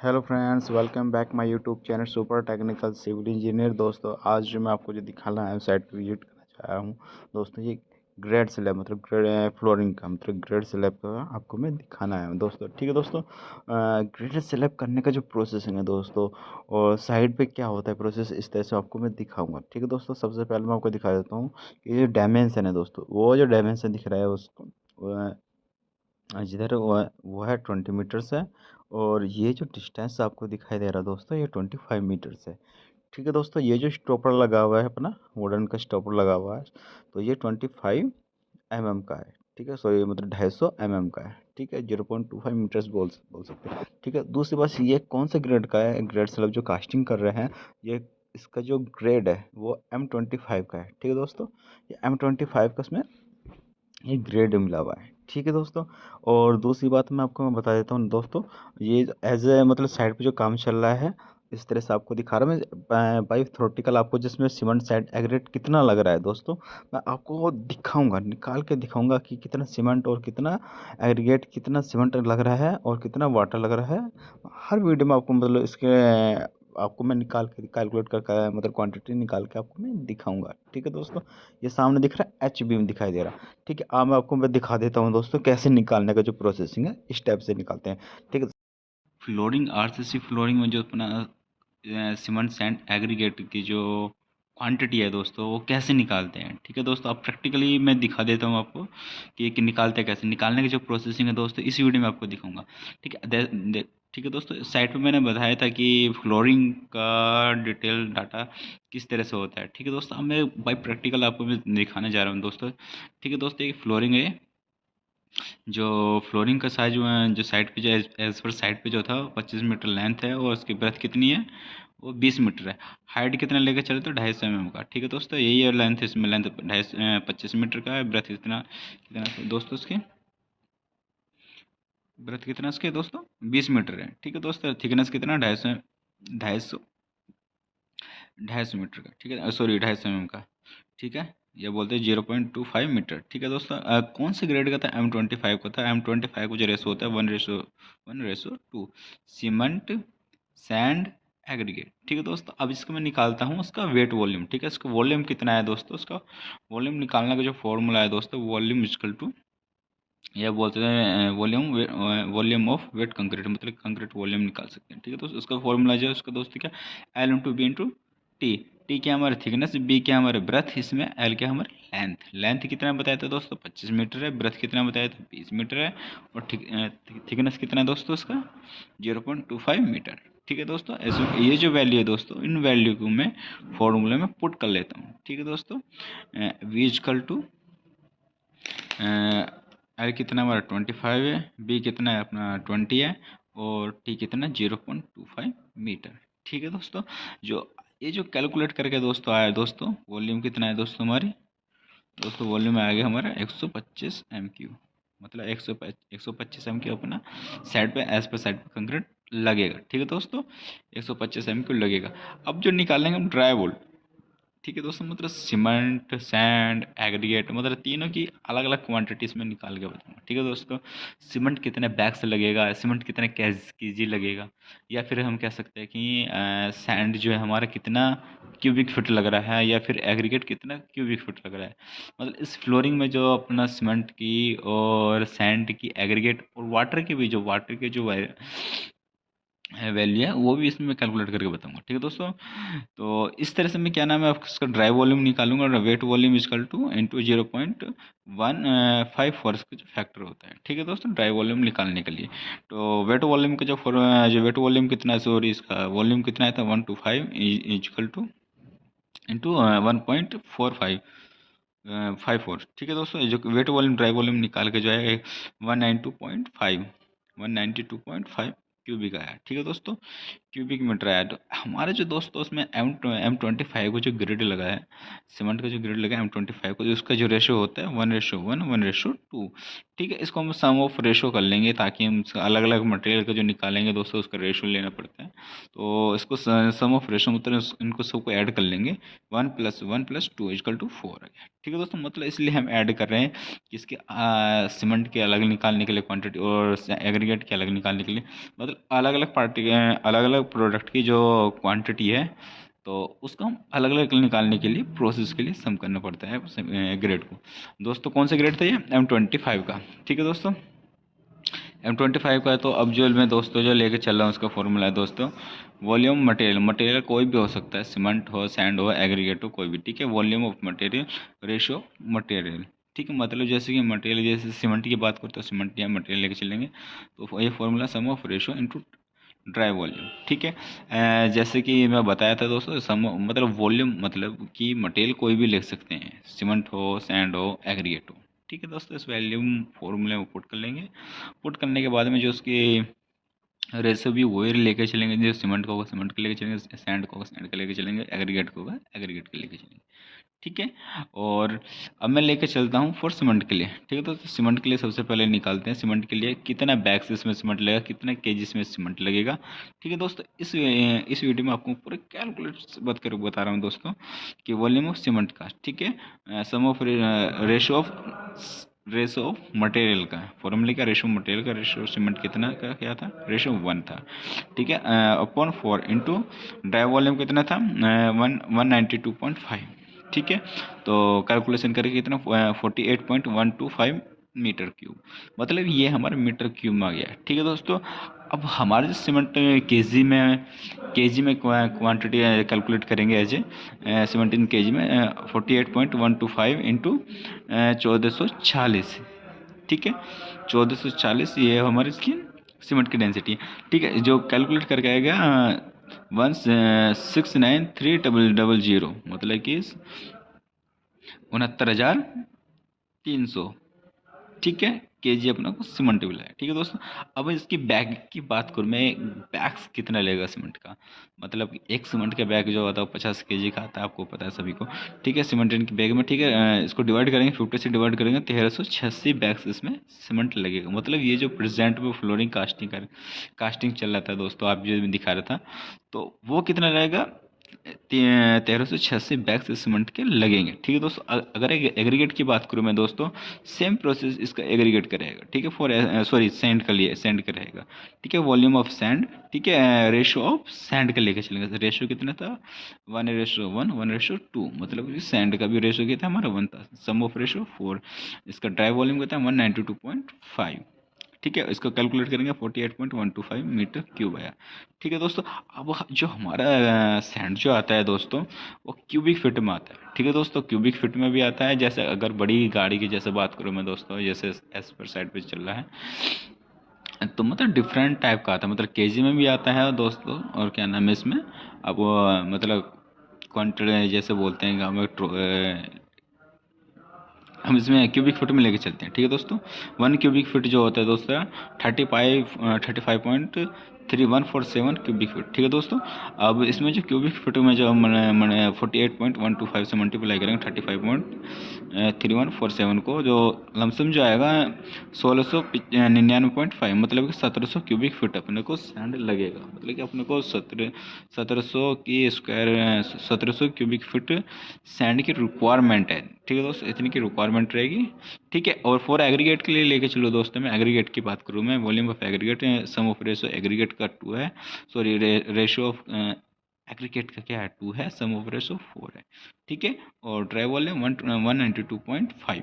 Hello friends, welcome back my YouTube channel super technical civil engineer. दोस्तों, आज जो मैं आपको जो दिखाना है साइट पे विजिट करना चाह रहा हूँ। दोस्तों, ये ग्रेड स्लैब मतलब ग्रेड फ्लोरिंग का मतलब ग्रेड स्लैब का आपको मैं दिखाना है दोस्तों। ठीक है दोस्तों, ग्रेड स्लैब करने का जो प्रोसेसिंग है दोस्तों, और साइड पे क्या होता है प्रोसेस, इस तरह से आपको मैं दिखाऊंगा। ठीक है दोस्तों, सबसे पहले मैं आपको दिखा देता हूँ कि ये जो डायमेंशन है दोस्तों, वो जो डायमेंशन दिख रहा है उसको जिधर वो है 20 मीटर्स है। और ये जो डिस्टेंस आपको दिखाई दे रहा है दोस्तों, ये 25 मीटर्स है। ठीक है दोस्तों, ये जो स्टॉपर लगा हुआ है अपना वुडन का स्टॉपर लगा हुआ है, तो ये 25 mm का है। ठीक है, सॉरी मतलब 250 mm का है। ठीक है, 0.25 मीटर्स बोल सकते हैं। ठीक है, दूसरी बात, ये कौन से ग्रेड का है, ग्रेड स्लैब जो कास्टिंग कर रहे हैं, ये इसका जो ग्रेड है वो M25 का है। ठीक है दोस्तों, ये M25 का इसमें ये ग्रेड मिला हुआ है। ठीक है दोस्तों, और दूसरी बात मैं बता देता हूँ दोस्तों, ये एज ए मतलब साइड पे जो काम चल रहा है, इस तरह से आपको दिखा रहा हूँ मैं बाई थ्रोटिकल, आपको जिसमें सीमेंट साइड एग्रेट कितना लग रहा है दोस्तों, मैं आपको वो दिखाऊंगा, निकाल के दिखाऊंगा कि कितना सीमेंट और कितना एग्रीगेट, कितना सीमेंट लग रहा है और कितना वाटर लग रहा है। हर वीडियो में आपको मतलब इसके आपको मैं निकाल के कैलकुलेट करके मतलब क्वांटिटी निकाल के आपको मैं दिखाऊंगा। ठीक है दोस्तों, ये सामने दिख रहा है एच बी में दिखाई दे रहा है। ठीक है, अब मैं आपको मैं दिखा देता हूँ दोस्तों कैसे निकालने का जो प्रोसेसिंग है, इस टाइप से निकालते हैं। ठीक है, फ्लोरिंग आरसीसी फ्लोरिंग में जो अपना सीमेंट सैंड एग्रीगेट की जो क्वांटिटी है दोस्तों, वो कैसे निकालते हैं। ठीक है दोस्तों, अब प्रैक्टिकली मैं दिखा देता हूँ आपको कि निकालते हैं कैसे, निकालने की जो प्रोसेसिंग है दोस्तों, इसी वीडियो में आपको दिखाऊंगा। ठीक है ठीक है दोस्तों, साइट पे मैंने बताया था कि फ्लोरिंग का डिटेल डाटा किस तरह से होता है। ठीक है दोस्तों, अब मैं बाई प्रैक्टिकल आपको मैं दिखाने जा रहा हूँ दोस्तों। ठीक है दोस्तों, ये फ्लोरिंग है, जो फ्लोरिंग का साइज जो साइड पे जो एज पर साइड पे जो था 25 मीटर लेंथ है, और उसकी ब्रेथ कितनी है, वो 20 मीटर है। हाइट कितना लेकर चले तो 250 mm का। ठीक है दोस्तों, यही है लेंथ, इसमें लेंथ 25 मीटर का है, ब्रेथ कितना कितना दोस्तों इसके, ब्रेथ कितना इसके दोस्तों 20 मीटर है। ठीक है दोस्तों, थिकनेस कितना 250 250 मीटर का। ठीक है, सॉरी 250 mm का। ठीक है, ये बोलते हैं 0.25 मीटर। ठीक है दोस्तों, कौन से ग्रेड का था, M25 का था। M25 का जो रेशो होता है 1:1:2, सीमेंट सैंड एग्रीगेट। ठीक है दोस्तों, अब इसको मैं निकालता हूँ उसका वेट वॉल्यूम। ठीक है, इसका वॉल्यूम कितना है दोस्तों, उसका वॉल्यूम निकालने का जो फॉर्मूला है दोस्तों, वॉल्यूम इक्वल टू, यह बोलते हैं वॉल्यूम ऑफ वेट कंक्रीट, मतलब कंक्रीट वॉल्यूम निकाल सकते हैं। ठीक है दोस्तों, उसका फॉर्मूला जो है उसका दोस्तों क्या, L × B × टी क्या हमारे थिकनेस, बी क्या हमारे ब्रेथ, इसमें एल क्या हमारे लेंथ। लेंथ कितना बताया था दोस्तों 25 मीटर है, ब्रेथ कितना बताया था 20 मीटर है, और थिकनेस कितना है दोस्तों उसका 0.25 मीटर। ठीक है दोस्तों, ऐसे ये जो वैल्यू है दोस्तों, इन वैल्यू को मैं फॉर्मूले में पुट कर लेता हूँ। ठीक है दोस्तों, वी इक्वल टू एल कितना हमारा 25 है, बी कितना है अपना 20 है, और टी कितना 0.25 मीटर। ठीक है दोस्तों, जो ये जो कैलकुलेट करके दोस्तों आया दोस्तों, वॉल्यूम कितना है दोस्तों हमारी, दोस्तों वॉल्यूम आ गया हमारा 125 MQ, मतलब 125 MQ अपना साइड पे एज पर साइड पे कंक्रीट लगेगा। ठीक है दोस्तों, 125 MQ लगेगा। अब जो निकालेंगे हम ड्राई वॉल। ठीक है दोस्तों, मतलब सीमेंट सैंड एग्रीगेट, मतलब तीनों की अलग अलग क्वांटिटीज में निकाल के बताऊंगा। ठीक है दोस्तों, सीमेंट कितने बैग से लगेगा, सीमेंट कितने केजी लगेगा, या फिर हम कह सकते हैं कि सैंड जो है हमारा कितना क्यूबिक फीट लग रहा है, या फिर एग्रीगेट कितना क्यूबिक फीट लग रहा है। मतलब इस फ्लोरिंग में जो अपना सीमेंट की और सैंड की एग्रीगेट और वाटर की भी, जो वाटर के जो वैल्यू है वो भी इसमें मैं कैलकुलेट करके बताऊंगा। ठीक है दोस्तों, तो इस तरह से मैं क्या नाम है उसका ड्राई वॉल्यूम निकालूंगा, और wet volume equal to into 0.154 इसका जो फैक्टर होता है। ठीक है दोस्तों, ड्राई वॉल्यूम निकालने के लिए, तो वेट वॉल्यूम का जो वेट वॉल्यूम कितना है, सॉरी इसका वॉल्यूम कितना है था 125 इक्वल टू इंटू 1.4554। ठीक है दोस्तों, जो वेट वॉल्यूम ड्राई वॉल्यूम निकाल के जो है 192.5 क्यूबिक आया। ठीक है दोस्तों, क्यूबिक मीटर आया। तो हमारे जो दोस्तों उसमें M25 को जो ग्रिड लगा है, सीमेंट का जो ग्रिड लगा है M25 को, उसका जो रेशो होता है 1:1 1:2। ठीक है, इसको हम सम ऑफ रेशो कर लेंगे, ताकि हम अलग अलग मटेरियल का जो निकालेंगे दोस्तों उसका रेशो लेना पड़ता है। तो इसको सम ऑफ रेशो मतलब इनको सबको ऐड कर लेंगे, 1+1+2 = 4 आ गया। ठीक है दोस्तों, मतलब इसलिए हम ऐड कर रहे हैं कि इसके सीमेंट के अलग निकालने के लिए क्वांटिटी और एग्रीगेट के अलग निकालने के लिए, मतलब अलग अलग पार्टी अलग अलग प्रोडक्ट की जो क्वांटिटी है तो उसको हम अलग अलग निकालने के लिए प्रोसेस के लिए सम करना पड़ता है ग्रेड को। दोस्तों कौन सा ग्रेड था ये? M25 का। ठीक है दोस्तों, M25 का है। तो अब जो मैं दोस्तों जो लेके चल रहा हूँ उसका फॉर्मूला है दोस्तों, वॉल्यूम मटेरियल, मटेरियल कोई भी हो सकता है, सीमेंट हो, सैंड हो, एग्रीगेट हो, कोई भी। ठीक है, volume of material ratio material. ठीक है, मतलब जैसे कि मटेरियल, जैसे सीमेंट की बात करते हो सीमेंट या मटेरियल लेके चलेंगे तो ये formula some of ratio into dry volume. ठीक है, जैसे कि मैं बताया था दोस्तों, सम मतलब वॉल्यूम मतलब कि मटेरियल कोई भी लिख सकते हैं, सीमेंट हो, सैंड हो, एग्रीगेट हो। ठीक है दोस्तों, इस वॉल्यूम फॉर्मूले में पुट कर लेंगे। पुट करने के बाद में जो उसकी रेशो भी वही लेके चलेंगे, जो सीमेंट को होगा सीमेंट के लेके चलेंगे, सैंड को होगा सैंड के लेके चलेंगे, एग्रीगेट को होगा एग्रीगेट के लेके चलेंगे। ठीक है, और अब मैं लेके चलता हूँ फॉर सीमेंट के लिए। ठीक है, तो सीमेंट के लिए सबसे पहले निकालते हैं सीमेंट के लिए कितना बैग्स इसमें सीमेंट लगेगा, कितना केजी इसमें सीमेंट लगेगा। ठीक है दोस्तों, इस वीडियो में आपको पूरे कैलकुलेट बता रहा हूँ दोस्तों कि वॉल्यूम ऑफ सीमेंट का। ठीक है, सम ऑफ रेशो ऑफ मटेरियल का फॉर्मूले का, रेशो मटेरियल का, रेशो सीमेंट कितना का क्या था, रेशो 1 था। ठीक है, अपॉन 4 इंटू ड्राई वॉल्यूम कितना था, 192.5। ठीक है, तो कैलकुलेशन करके कितना 48.125 मीटर क्यूब, मतलब ये हमारे मीटर क्यूब में आ गया। ठीक है दोस्तों, अब हमारे जो सीमेंट केजी में क्वांटिटी कैलकुलेट करेंगे as a cement in KG में 48.125 इंटू 1440। ठीक है, 1440 ये हमारी इसकी सीमेंट की डेंसिटी है। ठीक है, जो कैलकुलेट करके आएगा 1693000, मतलब कि 69,300। ठीक है, केजी अपना को सीमेंट मिला है। ठीक है दोस्तों, अब इसकी बैग की बात करूँ मैं, बैग्स कितना लेगा सीमेंट का, मतलब एक सीमेंट का बैग जो होता है 50 केजी का आता है, आपको पता है सभी को। ठीक है, सीमेंट इनकी बैग में। ठीक है, इसको डिवाइड करेंगे 50 से डिवाइड करेंगे, 1386 बैग्स इसमें सीमेंट लगेगा। मतलब ये जो प्रेजेंट में फ्लोरिंग कास्टिंग चल रहा था दोस्तों, आप जो दिखा रहा था, तो वो कितना रहेगा, 1386 बैग्स सीमेंट के लगेंगे। ठीक है दोस्तों, अगर एग्रीगेट की बात करूँ मैं दोस्तों, सेम प्रोसेस इसका एग्रीगेट का रहेगा। ठीक है, सॉरी सैंड का लिए सैंड का रहेगा। ठीक है, वॉल्यूम ऑफ सैंड। ठीक है, रेशो ऑफ सैंड का लेके चलेंगे। रेशो कितना था, 1:1, 1:2, मतलब कि सैंड का भी रेशो क्या था हमारा 1 था। सम ऑफ रेशो 4, इसका ड्राई वॉल्यूम कितना है 192.5। ठीक है, इसको कैलकुलेट करेंगे 48.125 मीटर क्यूब आया। ठीक है दोस्तों, अब जो हमारा सैंड जो आता है दोस्तों, वो क्यूबिक फिट में आता है। ठीक है दोस्तों, क्यूबिक फिट में भी आता है। जैसे अगर बड़ी गाड़ी की जैसे बात करूँ मैं दोस्तों, जैसे एस पर साइड पे चल रहा है, तो मतलब डिफरेंट टाइप का आता है, मतलब केजी में भी आता है दोस्तों, और क्या नाम है इसमें, अब मतलब क्वांटिटी जैसे बोलते हैं गाँव में, हम इसमें क्यूबिक फुट में लेके चलते हैं। ठीक है दोस्तों, 1 क्यूबिक फीट जो होता है दोस्तों 35.3147 क्यूबिक फीट। ठीक है दोस्तों, अब इसमें जो क्यूबिक फीट में जो मैंने 48.125 से मल्टीप्लाई करेंगे 35.3147 को, जो लमसम जो आएगा 1699.5, मतलब कि 1700 क्यूबिक फीट अपने को सैंड लगेगा। मतलब कि अपने को 1700 की स्क्वायर 1700 क्यूबिक फीट सैंड की रिक्वायरमेंट है। ठीक है दोस्तों, इतनी की रिक्वायरमेंट रहेगी। ठीक है, और फॉर एग्रीगेट के लिए लेके चलो दोस्तों, मैं एग्रीगेट की बात करूँ मैं, volume of aggregate, sum of ratio aggregate का 2 है, सॉरी रेशो ऑफ एग्रीगेट का क्या है 2 है, सम ऑफ रेशो 4 है। ठीक है, और ड्राई वॉल्यूम 192.5,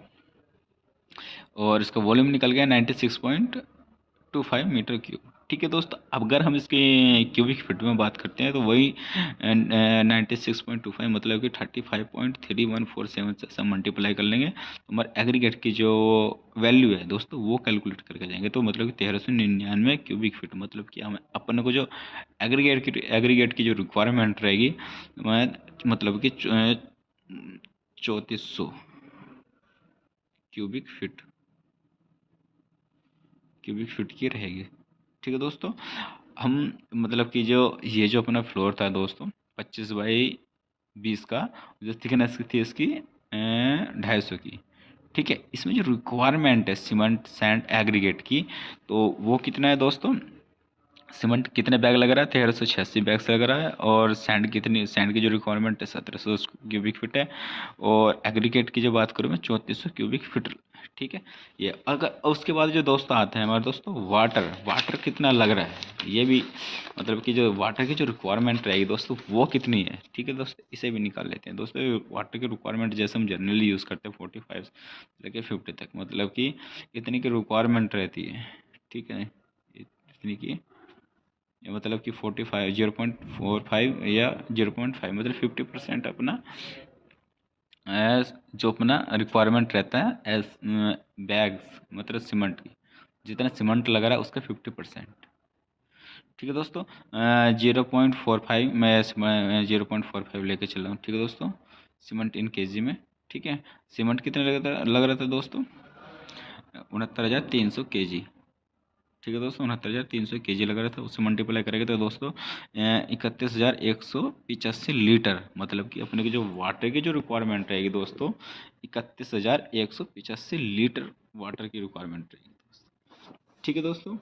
और इसका वॉल्यूम निकल गया 96.25 मीटर क्यूब। ठीक है दोस्तों, अब अगर हम इसके क्यूबिक फीट में बात करते हैं तो वही 96.25, मतलब कि 35.3147 से सब मल्टीप्लाई कर लेंगे, तो हमारे एग्रीगेट की जो वैल्यू है दोस्तों वो कैलकुलेट करके जाएंगे, तो मतलब कि 1399 क्यूबिक फीट, मतलब कि हमें अपन को जो एग्रीगेट की जो रिक्वायरमेंट रहेगी, मतलब कि 3400 क्यूबिक फीट की रहेगी। ठीक है दोस्तों, हम मतलब कि जो ये जो अपना फ्लोर था दोस्तों 25x20 का, जो थिकनेस थी इसकी 250 की। ठीक है, इसमें जो रिक्वायरमेंट है सीमेंट सैंड एग्रीगेट की, तो वो कितना है दोस्तों सीमेंट कितने बैग लग रहा है? 1386 बैग्स लग रहा है। और सैंड की जो रिक्वायरमेंट है 1700 क्यूबिक फीट है। और एग्रीगेट की जो बात करूँ मैं 3400 क्यूबिक फीट। ठीक है। ये अगर उसके बाद जो दोस्तों आते हैं हमारे दोस्तों, वाटर कितना लग रहा है, ये भी मतलब कि जो वाटर की जो रिक्वायरमेंट रहेगी दोस्तों वो कितनी है। ठीक है दोस्तों, इसे भी निकाल लेते हैं दोस्तों। वाटर की रिक्वायरमेंट जैसे हम जनरली यूज़ करते हैं 45 से लेकर 50 तक, मतलब कि इतनी की रिक्वायरमेंट रहती है। ठीक है, इतनी की, ये मतलब कि 45 0.45 या 0.5 मतलब 50% अपना एज जो अपना रिक्वायरमेंट रहता है एज बैग्स, मतलब सीमेंट की, जितना सीमेंट लग रहा है उसका 50%। ठीक है दोस्तों, 0.45 मैं 0.45 लेके चल रहा हूँ। ठीक है दोस्तों, सीमेंट इन केजी में। ठीक है, सीमेंट कितने लग रहा था दोस्तों? 69,300 केजी। ठीक है दोस्तों, 69,300 केजी लग रहा था, उससे मल्टीप्लाई करेंगे तो दोस्तों 31,185 लीटर, मतलब कि अपने की जो वाटर की जो रिक्वायरमेंट रहेगी दोस्तों 31,185 लीटर वाटर की रिक्वायरमेंट रहेगी। ठीक है दोस्तों।